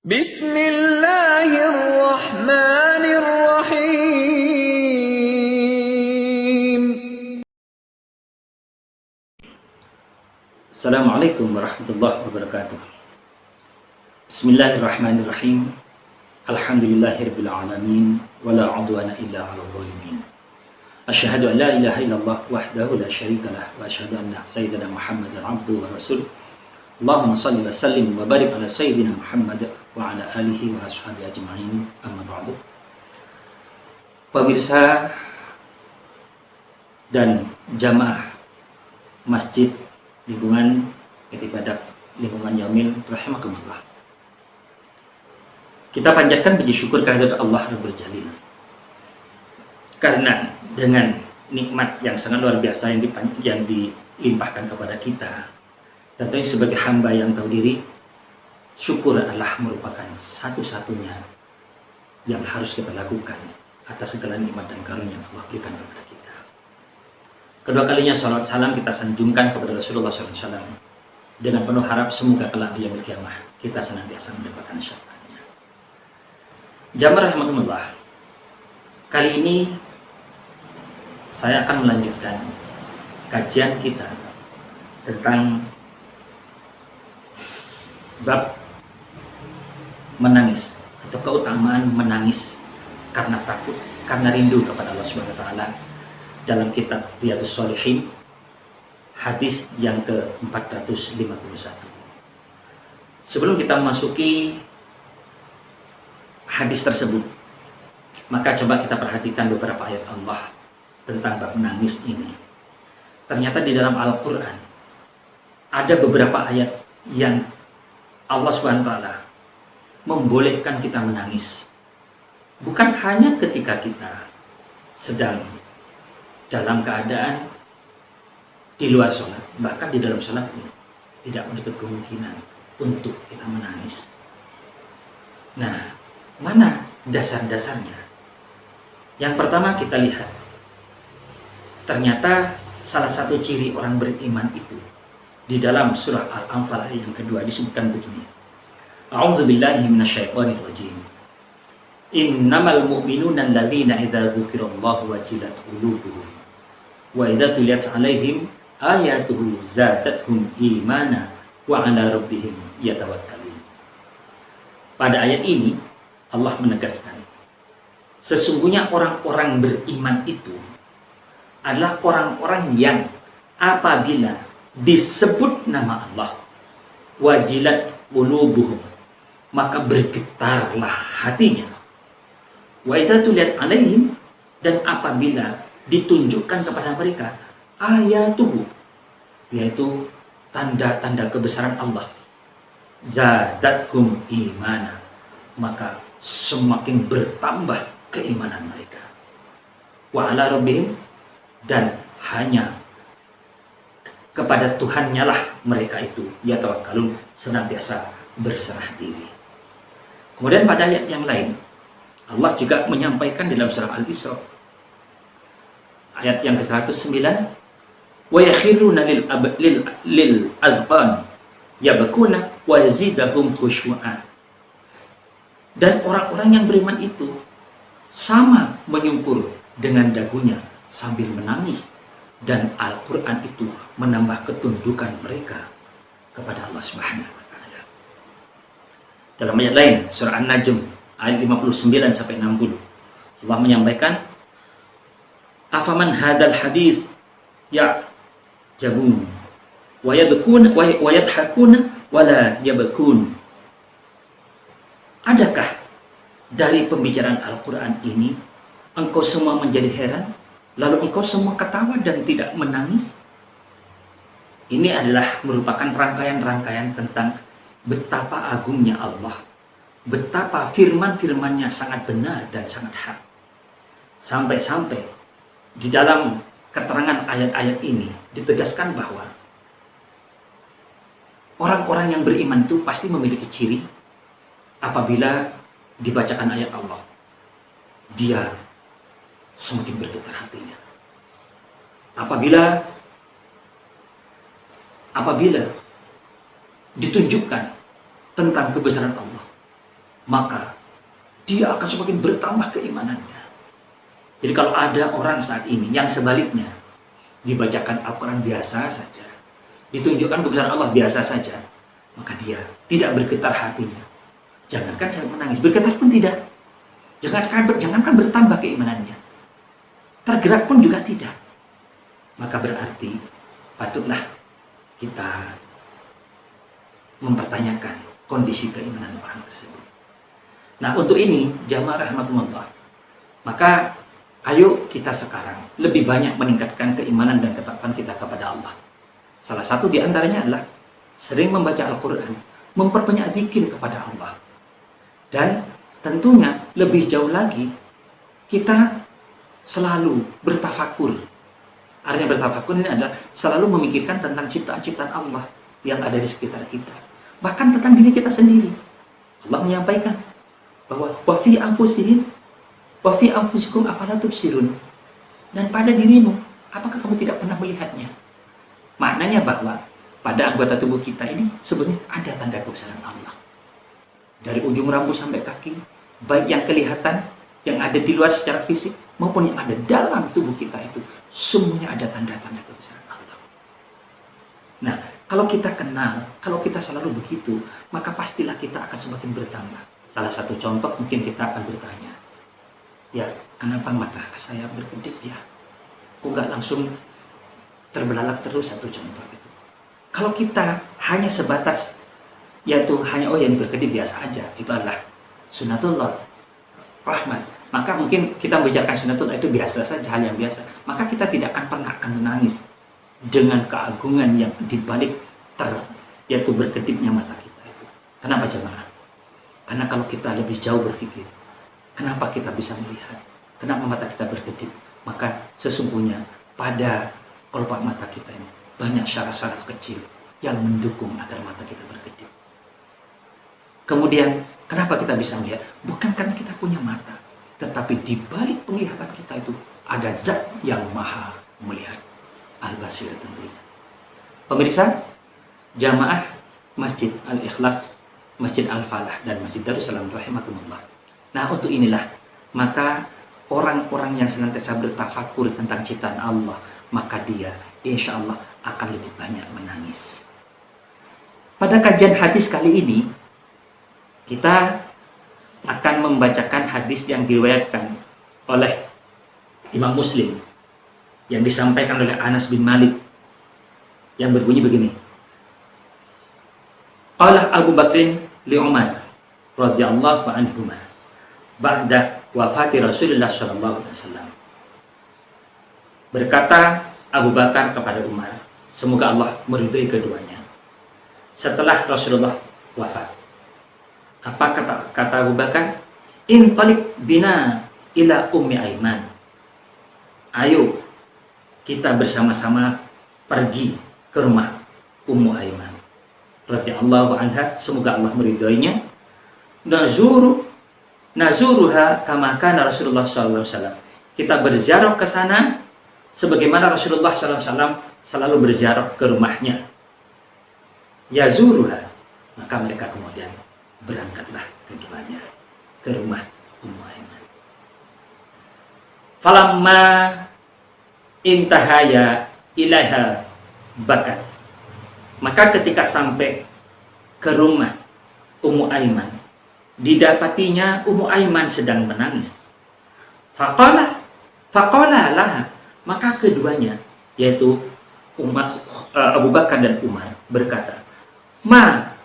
Bismillahirrahmanirrahim. Assalamualaikum warahmatullahi wabarakatuh. Bismillahirrahmanirrahim. Alhamdulillahirabbil alamin wala 'udwana illa 'alal zalimin. Asyhadu an la ilaha illallah wahdahu la syarikalah wa asyhadu anna sayyidina Muhammadan 'abduhu wa rasuluh. Allahumma shalli wa sallim wa barik ala sayyidina Muhammad wa ala alihi wa ashabihi ajma'in. Amma ba'du. Pemirsa dan jamaah masjid lingkungan ibadah lingkungan Yaumil rahimakumullah. Kita panjatkan puji syukur kehadirat Allah Rabbul Jalil. Karena dengan nikmat yang sangat luar biasa yang dilimpahkan kepada kita, tentunya sebagai hamba yang tahu diri, syukur adalah merupakan satu-satunya yang harus kita lakukan atas segala nikmat dan karunia yang Allah berikan kepada kita. Kedua kalinya salat salam kita sanjungkan kepada Rasulullah SAW dengan penuh harap semoga kelak di yaumil qiyamah kita senantiasa mendapatkan syafaatnya. Jamaah rahimakumullah. Kali ini saya akan melanjutkan kajian kita tentang bab menangis atau keutamaan menangis karena takut, karena rindu kepada Allah Subhanahu wa taala dalam kitab Riyadhus Shalihin hadis yang ke-451. Sebelum kita memasuki hadis tersebut, maka coba kita perhatikan beberapa ayat Allah tentang bab menangis ini. Ternyata di dalam Al-Qur'an ada beberapa ayat yang Allah SWT membolehkan kita menangis. Bukan hanya ketika kita sedang dalam keadaan di luar sholat, bahkan di dalam sholat pun tidak menutup kemungkinan untuk kita menangis. Nah, mana dasar-dasarnya? Yang pertama kita lihat, ternyata salah satu ciri orang beriman itu di dalam surah Al-Anfal ayat yang kedua disebutkan begini. A'udzubillahi minasyaitonir rajim. Innamal mu'minuna alladzina idza dzukirallahu wajilat qulubuhum wa idza tuliyat 'alaihim ayatuhu zadatuhum imana wa 'ala rabbihim yatawakkalun. Pada ayat ini Allah menegaskan, sesungguhnya orang-orang beriman itu adalah orang-orang yang apabila disebut nama Allah, wajilat qulubuhum, maka bergetarlah hatinya. Wa idza tuliyat 'alaihim, dan apabila ditunjukkan kepada mereka ayatuhu, yaitu tanda-tanda kebesaran Allah, zadathum imana, maka semakin bertambah keimanan mereka. Wa 'ala rabbihim, dan hanya kepada Tuhannya lah mereka itu yatawakkalun, senantiasa berserah diri. Kemudian pada ayat yang lain Allah juga menyampaikan dalam surah Al-Isra ayat yang ke-109, wa yakhiruna lil azqan yabkuna wa yazidahum khusyu'a. Dan orang-orang yang beriman itu sama menyungkur dengan dagunya sambil menangis, dan Al-Quran itu menambah ketundukan mereka kepada Allah Subhanahu wa taala. Dalam ayat lain surah An-Najm ayat 59 sampai 60 Allah menyampaikan, afaman hadal hadis ya jabun wa yabkun wa yadhakun wa la yabkun. Adakah dari pembicaraan Al-Quran ini engkau semua menjadi heran, lalu engkau semua ketawa dan tidak menangis? Ini adalah merupakan rangkaian-rangkaian tentang betapa agungnya Allah, betapa firman-firmannya sangat benar dan sangat hak. Sampai-sampai di dalam keterangan ayat-ayat ini ditegaskan bahwa orang-orang yang beriman itu pasti memiliki ciri apabila dibacakan ayat Allah, dia semakin bergetar hatinya. Apabila ditunjukkan tentang kebesaran Allah, maka dia akan semakin bertambah keimanannya. Jadi kalau ada orang saat ini yang sebaliknya, dibacakan Al-Quran biasa saja, ditunjukkan kebesaran Allah biasa saja, maka dia tidak bergetar hatinya. Jangankan sampai menangis, bergetar pun tidak. Jangankan bertambah keimanannya, tergerak pun juga tidak. Maka berarti patutlah kita mempertanyakan kondisi keimanan orang tersebut. Nah, untuk ini jamaah rahmatullah, maka ayo kita sekarang lebih banyak meningkatkan keimanan dan ketakwaan kita kepada Allah. Salah satu di antaranya adalah sering membaca Al-Quran, memperbanyak zikir kepada Allah. Dan tentunya lebih jauh lagi, kita selalu bertafakur. Artinya bertafakur ini adalah selalu memikirkan tentang ciptaan-ciptaan Allah yang ada di sekitar kita. Bahkan tentang diri kita sendiri. Allah menyampaikan bahwa wa fi anfusikum afala tubsirun. Dan pada dirimu, apakah kamu tidak pernah melihatnya? Maknanya bahwa pada anggota tubuh kita ini sebenarnya ada tanda kebesaran Allah. Dari ujung rambut sampai kaki, baik yang kelihatan, yang ada di luar secara fisik, maupun yang ada dalam tubuh kita itu, semuanya ada tanda-tanda kebesaran Allah. Nah, kalau kita kenal, kalau kita selalu begitu, maka pastilah kita akan semakin bertambah. Salah satu contoh mungkin kita akan bertanya, ya kenapa mata saya berkedip ya? Kok nggak langsung terbelalak terus? Satu contoh itu. Kalau kita hanya sebatas, yaitu hanya yang berkedip biasa aja, itu adalah sunatullah, rahmat. Maka mungkin kita membicarakan sunatullah itu biasa saja, hal yang biasa. Maka kita tidak akan pernah menangis dengan keagungan yang dibalik yaitu berkedipnya mata kita itu. Kenapa jemaah? Karena kalau kita lebih jauh berpikir, kenapa kita bisa melihat? Kenapa mata kita berkedip? Maka sesungguhnya pada kelopak mata kita ini banyak syaraf-syaraf kecil yang mendukung agar mata kita berkedip. Kemudian, kenapa kita bisa melihat? Bukan karena kita punya mata, tetapi di balik penglihatan kita itu ada zat yang maha melihat. Al-Basir tentunya. Pemirsa, jamaah Masjid Al-Ikhlas, Masjid Al-Falah, dan Masjid Darussalam rahimakumullah. Nah, untuk inilah, maka orang-orang yang senantiasa bertafakur tentang ciptaan Allah, maka dia insya Allah akan lebih banyak menangis. Pada kajian hadis kali ini, kita akan membacakan hadis yang diriwayatkan oleh Imam Muslim yang disampaikan oleh Anas bin Malik yang berbunyi begini. Qala Abu Bakrin li Umar radhiyallahu anhuma ba'da wafati Rasulullah sallallahu alaihi wasallam. Berkata Abu Bakar kepada Umar, semoga Allah meridhai keduanya, setelah Rasulullah wafat. Apa kata Abu Bakar? Intalik bina ila Ummi Aiman. Ayo kita bersama-sama pergi ke rumah Ummu Aiman radhiyallahu anha, semoga Allah meridhoinya. Nazuruha kama kana Rasulullah sallallahu alaihi wasallam. Kita berziarah ke sana sebagaimana Rasulullah sallallahu alaihi wasallam selalu berziarah ke rumahnya. Yazuruha, maka mereka kemudian berangkatlah keduanya ke rumah Ummu Aiman. Falamma intahaya ilaiha bakat. Maka ketika sampai ke rumah Ummu Aiman, didapatinya Ummu Aiman sedang menangis. Faqala laha, maka keduanya, yaitu Abu Bakar dan Umar, berkata, Ma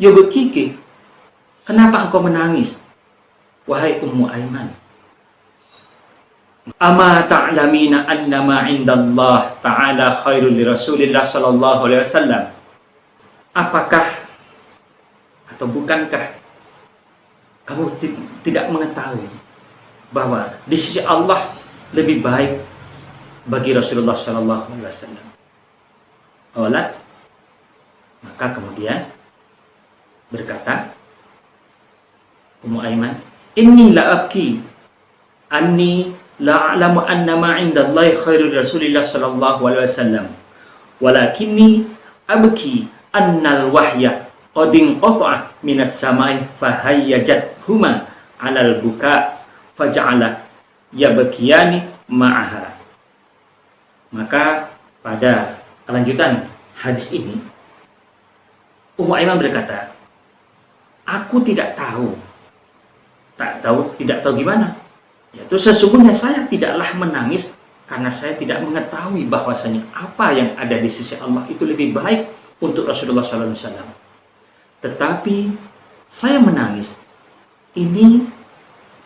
yubkiki, kenapa engkau menangis, wahai Ummu Aiman? Ama ta'lamina annama indallah ta'ala khairul li Rasulillah sallallahu alaihi wasallam. Apakah atau bukankah kamu tidak mengetahui bahwa di sisi Allah lebih baik bagi Rasulullah sallallahu alaihi wasallam? Olat, maka kemudian berkata Ummu Aiman, inni la abki anni la'alamu annama indallahi khairul Rasulillah sallallahu alaihi wasallam walakinni abki annal wahya qadin qata'a minas samai fahayyajat huma 'alal buka faja'ala yabkiyani ma'aha. Maka pada kelanjutan hadis ini Ummu Aiman berkata, aku tidak tahu gimana. Yaitu sesungguhnya saya tidaklah menangis karena saya tidak mengetahui bahwasanya apa yang ada di sisi Allah itu lebih baik untuk Rasulullah SAW. Tetapi saya menangis ini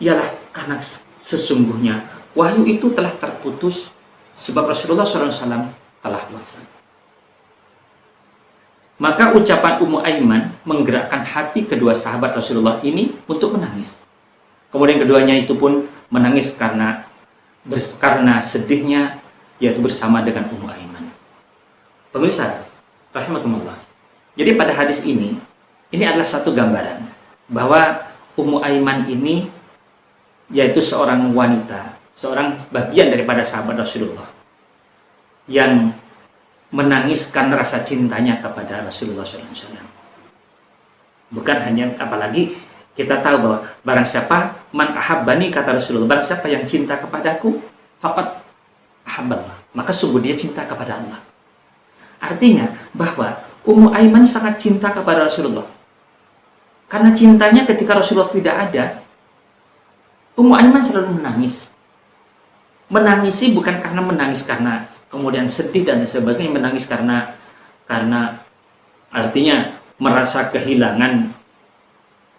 ialah karena sesungguhnya wahyu itu telah terputus sebab Rasulullah SAW telah wafat. Maka ucapan Ummu Aiman menggerakkan hati kedua sahabat Rasulullah ini untuk menangis. Kemudian keduanya itu pun menangis karena sedihnya, yaitu bersama dengan Ummu Aiman. Pemirsa rahimakumullah. Jadi pada hadis ini adalah satu gambaran bahwa Ummu Aiman ini yaitu seorang wanita, seorang bagian daripada sahabat Rasulullah yang menangis karena rasa cintanya kepada Rasulullah SAW. Bukan hanya, apalagi kita tahu bahwa barang siapa man ahabbani, kata Rasulullah, barang siapa yang cinta kepadaku faqad ahabballah, maka sungguh dia cinta kepada Allah. Artinya bahwa Ummu Aiman sangat cinta kepada Rasulullah. Karena cintanya ketika Rasulullah tidak ada, Ummu Aiman selalu menangis. Menangisi bukan karena menangis karena kemudian sedih dan sebagainya, menangis karena artinya merasa kehilangan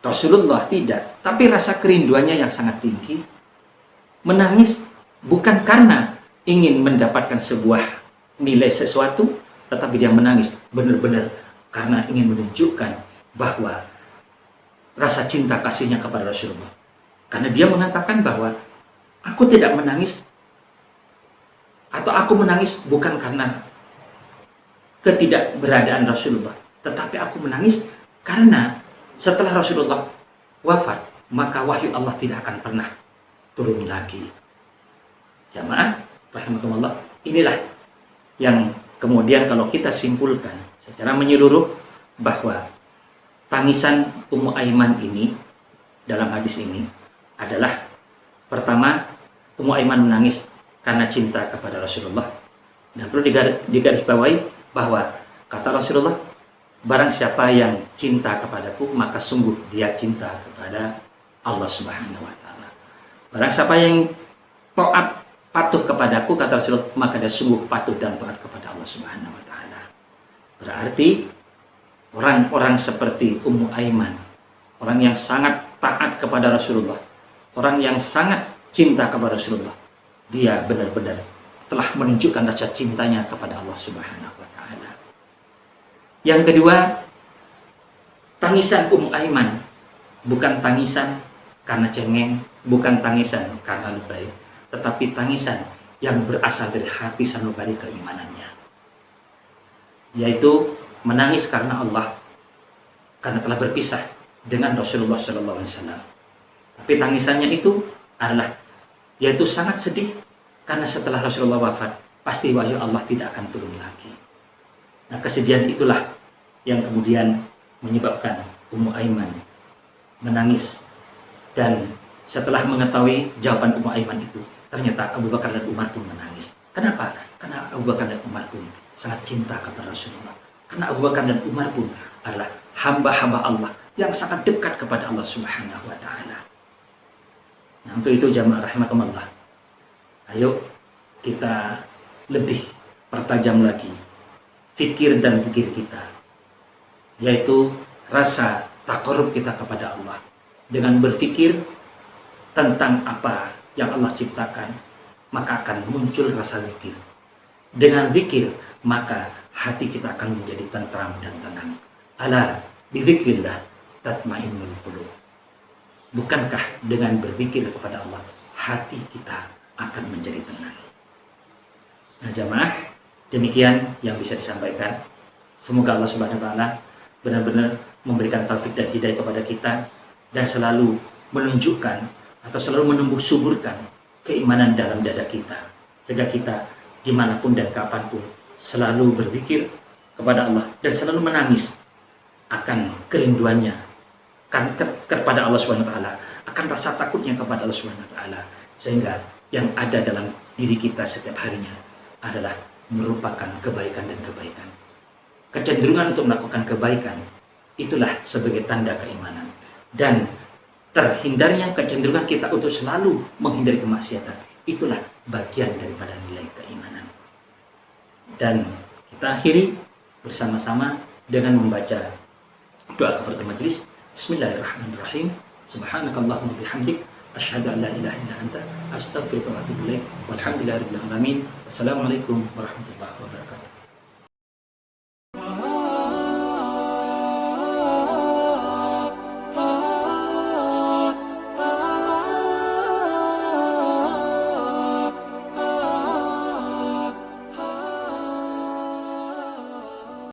Rasulullah, tidak, tapi rasa kerinduannya yang sangat tinggi. Menangis bukan karena ingin mendapatkan sebuah nilai sesuatu, tetapi dia menangis benar-benar karena ingin menunjukkan bahwa rasa cinta kasihnya kepada Rasulullah. Karena dia mengatakan bahwa aku tidak menangis, atau aku menangis bukan karena ketidakberadaan Rasulullah, tetapi aku menangis karena setelah Rasulullah wafat, maka wahyu Allah tidak akan pernah turun lagi. Jamaah rahimakumullah, inilah yang kemudian kalau kita simpulkan secara menyeluruh bahwa tangisan Ummu Aiman ini dalam hadis ini adalah, pertama, Ummu Aiman menangis karena cinta kepada Rasulullah. Dan perlu digarisbawahi bahwa kata Rasulullah, barang siapa yang cinta kepadaku, maka sungguh dia cinta kepada Allah Subhanahu wa Ta'ala. Barang siapa yang taat patuh kepadaku, kata Rasulullah, maka dia sungguh patuh dan taat kepada Allah Subhanahu wa Ta'ala. Berarti orang-orang seperti Ummu Aiman, orang yang sangat taat kepada Rasulullah, orang yang sangat cinta kepada Rasulullah, dia benar-benar telah menunjukkan rasa cintanya kepada Allah Subhanahu wa Ta'ala. Yang kedua, tangisan Ummu Aiman bukan tangisan karena cengeng, bukan tangisan karena lebay, tetapi tangisan yang berasal dari hati sanubari keimanannya, yaitu menangis karena Allah, karena telah berpisah dengan Rasulullah SAW. Tapi tangisannya itu adalah, yaitu sangat sedih karena setelah Rasulullah wafat, pasti wahyu Allah tidak akan turun lagi. Nah, kesedihan itulah yang kemudian menyebabkan Ummu Aiman menangis. Dan setelah mengetahui jawaban Ummu Aiman itu, ternyata Abu Bakar dan Umar pun menangis. Kenapa? Karena Abu Bakar dan Umar pun sangat cinta kepada Rasulullah. Karena Abu Bakar dan Umar pun adalah hamba-hamba Allah yang sangat dekat kepada Allah Subhanahu wa Ta'ala. Nah, untuk itu jamaah rahimakumullah, ayo kita lebih pertajam lagi fikir dan zikir kita, yaitu rasa taqarrub kita kepada Allah dengan berfikir tentang apa yang Allah ciptakan, maka akan muncul rasa zikir. Dengan zikir, maka hati kita akan menjadi tentram dan tenang. Ala bizikrillah tatmainnul qulub. Bukankah dengan berzikir kepada Allah, hati kita akan menjadi tenang? Nah jamaah, demikian yang bisa disampaikan. Semoga Allah Subhanahu wa Ta'ala benar-benar memberikan taufik dan hidayah kepada kita, dan selalu menunjukkan atau selalu menumbuh suburkan keimanan dalam dada kita, sehingga kita dimanapun dan kapanpun selalu berzikir kepada Allah dan selalu menangis akan kerinduannya kepada Allah Subhanahu wa taala, akan rasa takutnya kepada Allah Subhanahu wa taala, sehingga yang ada dalam diri kita setiap harinya adalah merupakan kebaikan dan kebaikan. Kecenderungan untuk melakukan kebaikan itulah sebagai tanda keimanan, dan terhindarnya kecenderungan kita untuk selalu menghindari kemaksiatan itulah bagian daripada nilai keimanan. Dan kita akhiri bersama-sama dengan membaca doa kafaratul majelis. Bismillahirrahmanirrahim. Subhanakallahumma bihamdik asyhadu an la ilaha illa anta astaghfiruka wa atubu ilaik. Walhamdulillahirabbil alamin. Wassalamualaikum warahmatullahi wabarakatuh.